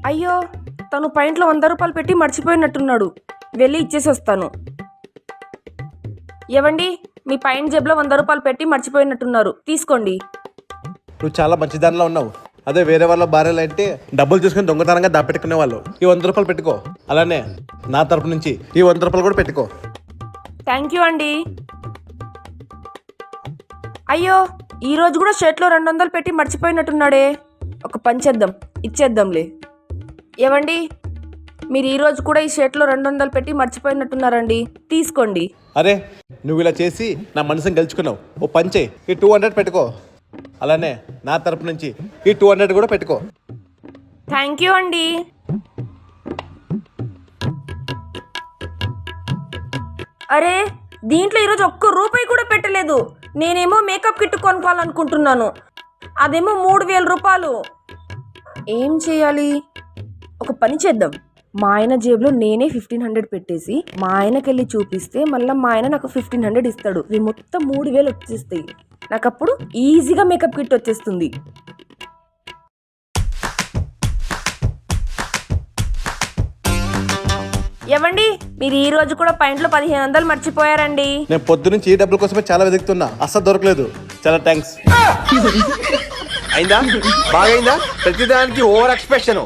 అయ్యో, తను పాయింట్లో 100 రూపాయలు పెట్టి మర్చిపోయినట్టున్నాడు. వెళ్ళి ఇచ్చేసి వస్తాను. ఏవండి, మీ పాయింట్ జేబులో 100 రూపాయలు పెట్టి మర్చిపోయినట్టున్నారు, తీసుకోండి. నువ్వు చాలా మంచి దానిలో ఉన్నావు. అదే వేరే వాళ్ళ భార్యలు అంటే డబ్బులు తీసుకుని దొంగతనంగా దాపెట్టుకునే వాళ్ళు. ఈ 100 రూపాయలు పెట్టుకో. అలానే నా తరపు నుంచి ఈ 100 రూపాయలు కూడా పెట్టుకో. థ్యాంక్ యూ అండి. అయ్యో, ఈరోజు కూడా షర్ట్లో 200 పెట్టి మర్చిపోయినట్టున్నాడే. ఒక పని చేద్దాం, ఇచ్చేద్దాంలే. ఏవండి, మీరు ఈరోజు కూడా ఈ షర్ట్లో 200 పెట్టి మర్చిపోయినట్టున్నారండి, తీసుకోండి. అరే, నువ్వు ఇలా చేసి నా మనసుని గెలుచుకున్నావు. ఓ పని చేయి, ఈ 200 పెట్టుకో. అలానే నా తరపు నుంచి ఈ 200 కూడా పెట్టుకో. థ్యాంక్ యూ అండి. అరే, దీంట్లో ఈరోజు ఒక్క రూపాయి కూడా పెట్టలేదు. నేనేమో మేకప్ కిట్ కొనుక్కోవాలనుకుంటున్నాను, అదేమో 3000 రూపాయలు. ఏం చేయాలి? ఒక పని చేద్దాం. మా ఆయన జేబులో నేనే 1500 పెట్టేసి మా ఆయనకి వెళ్ళి చూపిస్తే మళ్ళీ మా ఆయన నాకు 1500 ఇస్తాడు. ఇవి మొత్తం 3000 వచ్చేస్తాయి. నాకు అప్పుడు ఈజీగా మేకప్ కిట్ వచ్చేస్తుంది. ఏవండి, మీరు ఈ రోజు కూడా పాయింట్లో 1500 మర్చిపోయారండి. నేను పొద్దు నుంచి ఈ డబ్బుల కోసమే చాలా వెతుకుతున్నా, అస్సలు దొరకలేదు. చాలా థ్యాంక్స్. అయిందా? బాగైందా? ప్రతిదానికి ఓవర్ ఎక్స్ప్రెషన్.